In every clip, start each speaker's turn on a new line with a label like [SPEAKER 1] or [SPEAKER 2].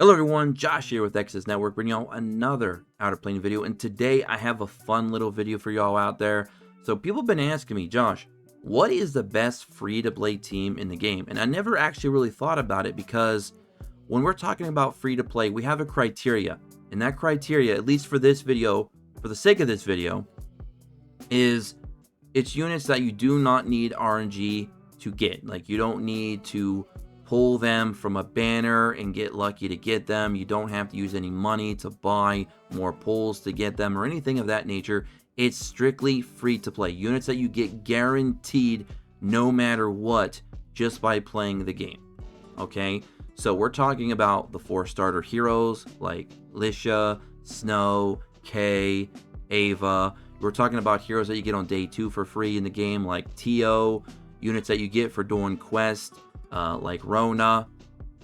[SPEAKER 1] Hello everyone, Josh here with Exodus Network, bringing y'all another Outer Plane video, and today I have a fun little video for y'all out there. So people have been asking me, Josh, what is the best free-to-play team in the game? And I never actually really thought about it because when we're talking about free-to-play, we have a criteria, and that criteria, at least for this video, for the sake of this video, is it's units that you do not need RNG to get. Like, you don't need to pull them from a banner and get lucky to get them. You don't have to use any money to buy more pulls to get them or anything of that nature. It's strictly free to play. Units that you get guaranteed no matter what just by playing the game. Okay, so we're talking about the 4 starter heroes like Lisha, Snow, Kay, Ava. We're talking about heroes that you get on day 2 for free in the game like Tio, units that you get for doing quests like Rona.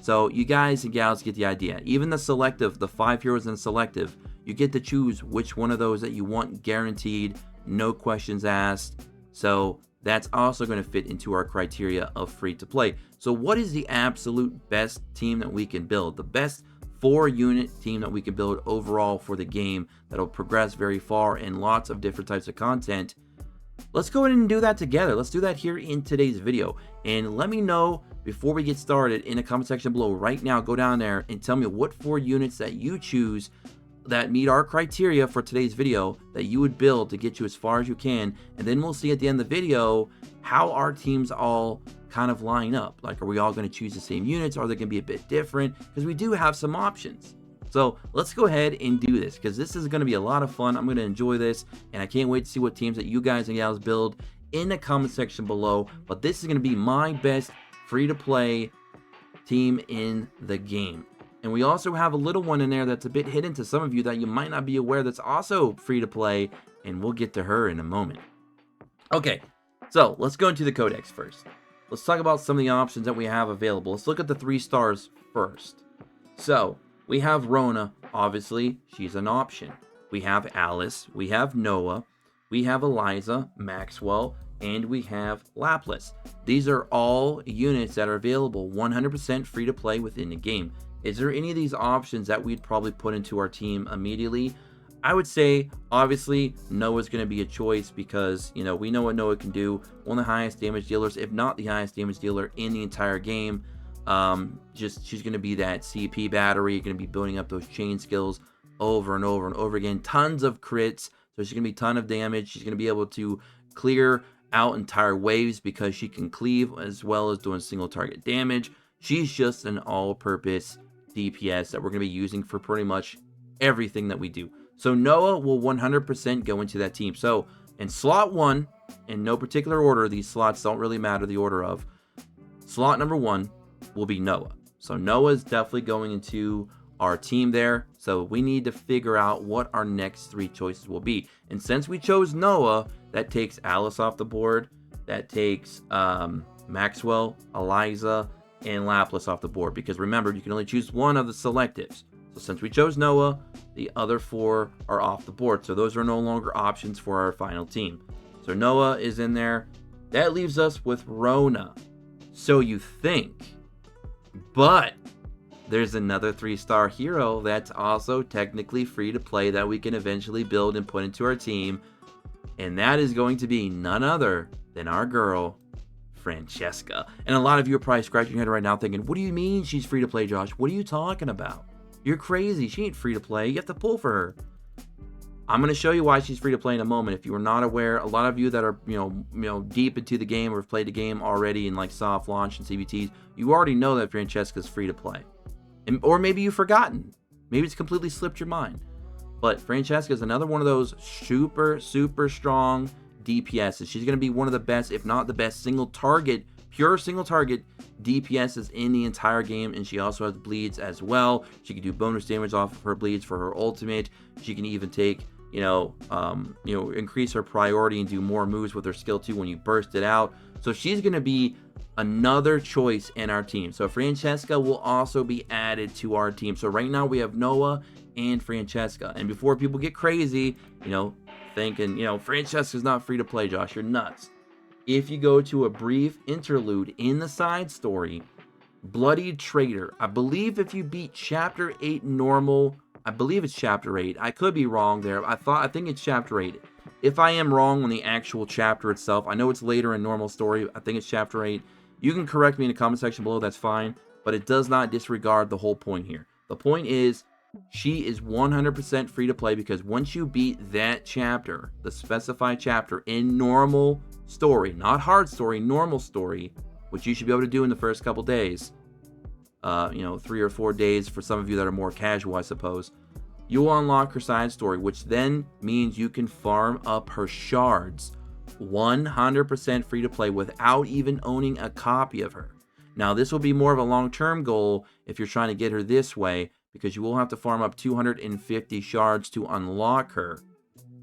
[SPEAKER 1] So you guys and gals get the idea. Even the selective, the 5 heroes in selective, you get to choose which one of those that you want guaranteed, no questions asked. So that's also going to fit into our criteria of free to play. So what is the absolute best team that we can build? The best 4-unit team that we can build overall for the game that'll progress very far in lots of different types of content. Let's go ahead and do that together. Let's do that here in today's video. And let me know before we get started in the comment section below right now. Go down there and tell me what 4 units that you choose that meet our criteria for today's video that you would build to get you as far as you can. And then we'll see at the end of the video how our teams all kind of line up. Like, are we all going to choose the same units? Are they going to be a bit different? Because we do have some options. So let's go ahead and do this because this is going to be a lot of fun. I'm going to enjoy this, and I can't wait to see what teams that you guys and gals build in the comment section below. But this is going to be my best free-to-play team in the game. And we also have a little one in there that's a bit hidden to some of you that you might not be aware that's also free-to-play, and we'll get to her in a moment. Okay, so let's go into the codex first. Let's talk about some of the options that we have available. Let's look at the 3 stars first. So we have Rona, obviously, she's an option. We have Alice, we have Noah, we have Eliza, Maxwell, and we have Lapis. These are all units that are available 100% free to play within the game. Is there any of these options that we'd probably put into our team immediately? I would say, obviously, Noah's going to be a choice because, you know, we know what Noah can do. One of the highest damage dealers, if not the highest damage dealer in the entire game. She's going to be that CP battery. You're going to be building up those chain skills over and over and over again. Tons of crits, so she's going to be a ton of damage. She's going to be able to clear out entire waves because she can cleave as well as doing single target damage. She's just an all-purpose DPS that we're going to be using for pretty much everything that we do. So Noah will 100% go into that team. So in slot 1, in no particular order, these slots don't really matter the order of, slot number 1 will be Noah. So Noah is definitely going into our team there. So we need to figure out what our next 3 choices will be. And since we chose Noah, that takes Alice off the board. That takes Maxwell, Eliza, and Lapis off the board. Because remember, you can only choose one of the selectives. So since we chose Noah, the other 4 are off the board. So those are no longer options for our final team. So Noah is in there. That leaves us with Rona. So you think. But there's another 3-star hero that's also technically free to play that we can eventually build and put into our team. And that is going to be none other than our girl, Francesca. And a lot of you are probably scratching your head right now thinking, what do you mean she's free to play, Josh? What are you talking about? You're crazy. She ain't free to play. You have to pull for her. I'm going to show you why she's free to play in a moment. If you were not aware, a lot of you that are, you know, deep into the game or have played the game already in like soft launch and CBTs, you already know that Francesca's free to play. Or maybe you've forgotten. Maybe it's completely slipped your mind. But Francesca is another one of those super, super strong DPSs. She's going to be one of the best, if not the best, single target, pure single target DPSs in the entire game. And she also has bleeds as well. She can do bonus damage off of her bleeds for her ultimate. She can even take, increase her priority and do more moves with her skill 2 when you burst it out. So she's going to be another choice in our team. So Francesca will also be added to our team. So right now we have Noah and Francesca. And before people get crazy, thinking, Francesca's not free to play, Josh, you're nuts. If you go to a brief interlude in the side story, Bloody Traitor. I believe if you beat Chapter 8 normal, I believe it's Chapter 8. I could be wrong there. I think it's Chapter 8. If I am wrong on the actual chapter itself, I know it's later in normal story. I think it's Chapter 8. You can correct me in the comment section below. That's fine. But it does not disregard the whole point here. The point is, she is 100% free to play because once you beat that chapter, the specified chapter in normal story, not hard story, normal story, which you should be able to do in the first couple days, 3 or 4 days for some of you that are more casual, I suppose, you will unlock her side story, which then means you can farm up her shards 100% free to play without even owning a copy of her. Now, this will be more of a long-term goal if you're trying to get her this way, because you will have to farm up 250 shards to unlock her.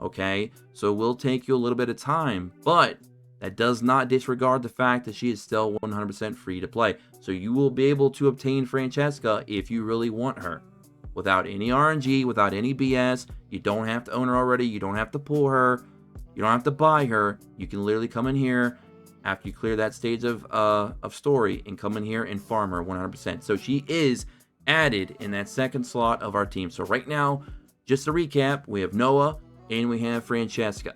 [SPEAKER 1] Okay, so it will take you a little bit of time, but that does not disregard the fact that she is still 100% free to play. So you will be able to obtain Francesca if you really want her, without any RNG, without any BS. You don't have to own her already. You don't have to pull her. You don't have to buy her. You can literally come in here after you clear that stage of story and come in here and farm her 100%. So she is added in that second slot of our team. So right now, just to recap, we have Noah and we have Francesca.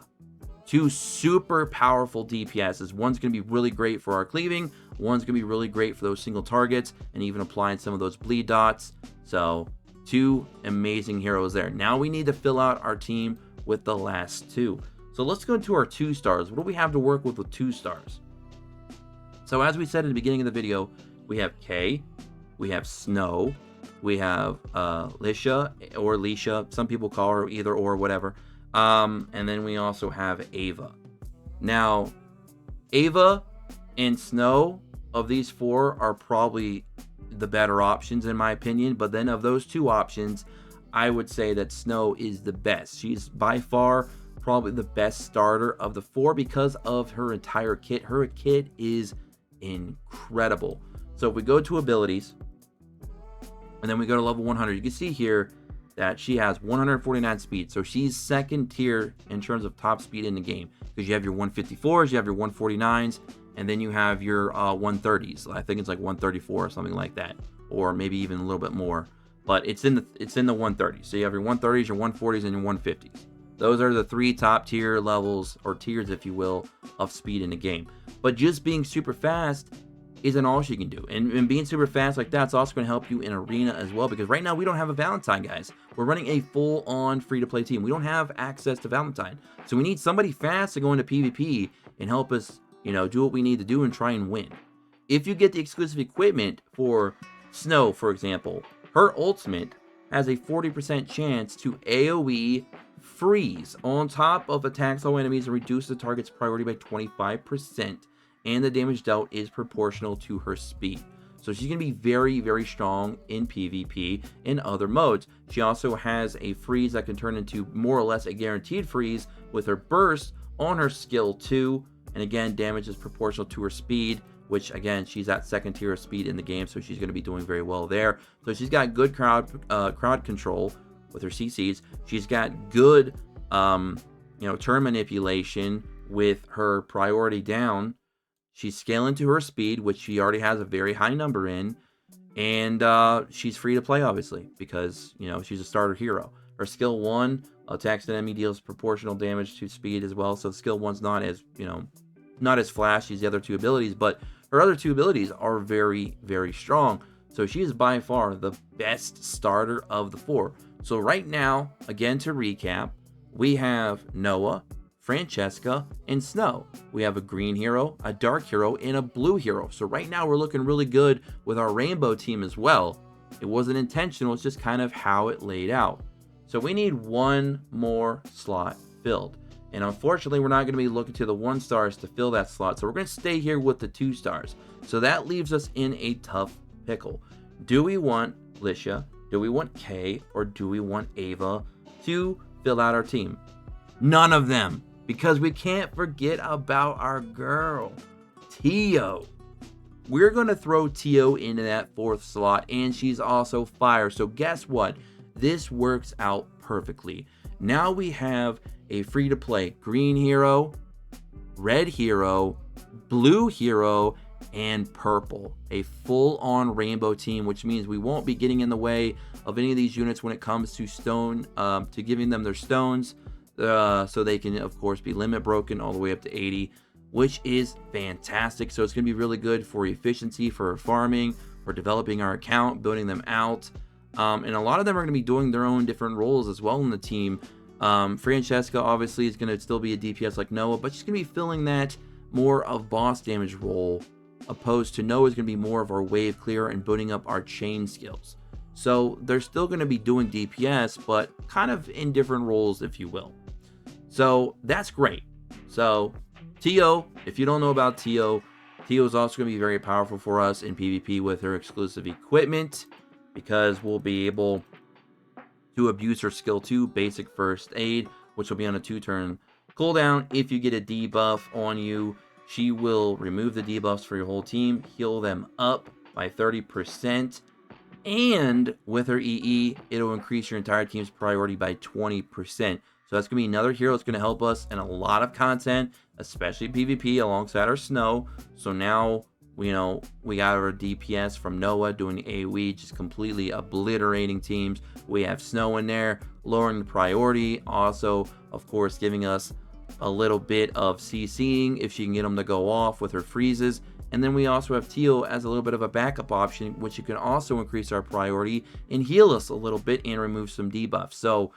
[SPEAKER 1] Two super powerful DPSs. One's going to be really great for our cleaving. One's going to be really great for those single targets and even applying some of those bleed dots. So two amazing heroes there. Now we need to fill out our team with the last two. So let's go into our 2 stars. What do we have to work with 2 stars? So as we said in the beginning of the video, we have Kay, we have Snow, we have Lisha or Leisha. Some people call her either or, whatever. And then we also have Ava. Now, Ava and Snow, of these 4, are probably the better options in my opinion. But then of those 2 options, I would say that Snow is the best. She's by far probably the best starter of the 4 because of her entire kit. Her kit is incredible. So if we go to abilities, and then we go to level 100, you can see here that she has 149 speed. So she's second tier in terms of top speed in the game, because you have your 154s, you have your 149s, and then you have your 130s. I think it's like 134 or something like that, or maybe even a little bit more. But it's in the 130s. So you have your 130s, your 140s, and your 150s. Those are the 3 top tier levels, or tiers, if you will, of speed in the game. But just being super fast isn't all she can do. And being super fast like that's also going to help you in arena as well, because right now we don't have a Valentine, guys. We're running a full-on free-to-play team. We don't have access to Valentine. So we need somebody fast to go into PvP and help us, do what we need to do and try and win. If you get the exclusive equipment for Snow, for example, her ultimate has a 40% chance to AoE freeze on top of attacks all enemies and reduce the target's priority by 25%. And the damage dealt is proportional to her speed. So she's going to be very, very strong in PvP and other modes. She also has a freeze that can turn into more or less a guaranteed freeze with her burst on her skill 2. And again, damage is proportional to her speed, which again, she's at second tier of speed in the game, so she's going to be doing very well there. So she's got good crowd control with her CCs. She's got good, turn manipulation with her priority down. She's scaling to her speed, which she already has a very high number in. And she's free to play, obviously, because, she's a starter hero. Her skill 1 attacks an enemy, deals proportional damage to speed as well. So skill 1's not as, not as flashy as the other 2 abilities, but her other 2 abilities are very, very strong. So she is by far the best starter of the 4. So right now, again, to recap, we have Noah, Francesca, and Snow. We have a green hero, a dark hero, and a blue hero. So right now we're looking really good with our rainbow team as well. It wasn't intentional, it's just kind of how it laid out. So we need 1 more slot filled. And unfortunately, we're not going to be looking to the 1 stars to fill that slot. So we're going to stay here with the 2 stars. So that leaves us in a tough pickle. Do we want Lisha, do we want Kay, or do we want Ava to fill out our team? None of them. Because we can't forget about our girl, Tio. We're going to throw Tio into that 4th slot, and she's also fire. So guess what? This works out perfectly. Now we have a free-to-play green hero, red hero, blue hero, and purple. A full-on rainbow team, which means we won't be getting in the way of any of these units when it comes to stone, to giving them their stones, so they can, of course, be limit broken all the way up to 80, which is fantastic. So it's going to be really good for efficiency, for farming, for developing our account, building them out. And a lot of them are going to be doing their own different roles as well in the team. Francesca obviously is going to still be a DPS like Noah, but she's going to be filling that more of boss damage role, opposed to Noah's going to be more of our wave clear and building up our chain skills. So they're still going to be doing DPS, but kind of in different roles, if you will. So that's great. So Tio, if you don't know about Tio, Tio is also going to be very powerful for us in PvP with her exclusive equipment, because we'll be able to abuse her skill 2, basic first aid, which will be on a 2-turn cooldown. If you get a debuff on you, she will remove the debuffs for your whole team, heal them up by 30%, and with her EE, it'll increase your entire team's priority by 20%. So that's going to be another hero that's going to help us in a lot of content, especially PvP alongside our Snow. So now, you know, we got our DPS from Noah doing AoE, just completely obliterating teams. We have Snow in there, lowering the priority. Also, of course, giving us a little bit of CCing if she can get them to go off with her freezes. And then we also have Teal as a little bit of a backup option, which you can also increase our priority and heal us a little bit and remove some debuffs. So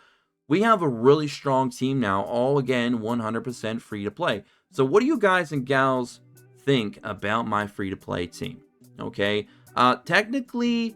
[SPEAKER 1] we have a really strong team now, all again 100% free to play. So what do you guys and gals think about my free to play team? Okay, technically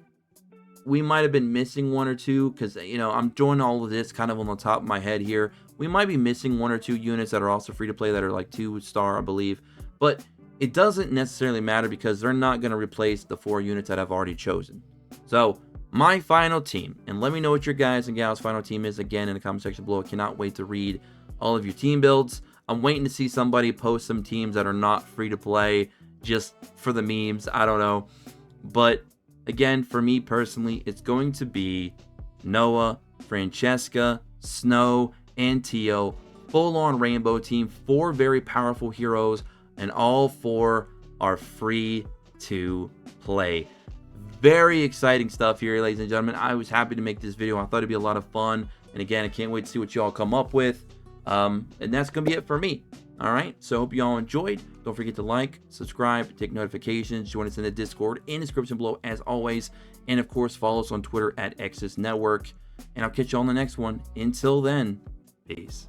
[SPEAKER 1] we might have been missing one or two, because, you know, I'm doing all of this kind of on the top of my head here. We might be missing one or two units that are also free to play that are like 2-star, I believe, but it doesn't necessarily matter because they're not going to replace the 4 units that I've already chosen. So my final team, and let me know what your guys and gals final team is again in the comment section below. I cannot wait to read all of your team builds. I'm waiting to see somebody post some teams that are not free to play just for the memes. I don't know, but again, for me personally, it's going to be Noah, Francesca, Snow, and Tio. Full-on rainbow team, 4 very powerful heroes, and all 4 are free to play. Very exciting stuff here, ladies and gentlemen. I was happy to make this video. I thought it'd be a lot of fun. And again, I can't wait to see what y'all come up with. And that's going to be it for me. All right, so hope you all enjoyed. Don't forget to like, subscribe, take notifications, join us in the Discord in the description below as always, and of course follow us on Twitter at Exodus Network. And I'll catch you on the next one. Until then, peace.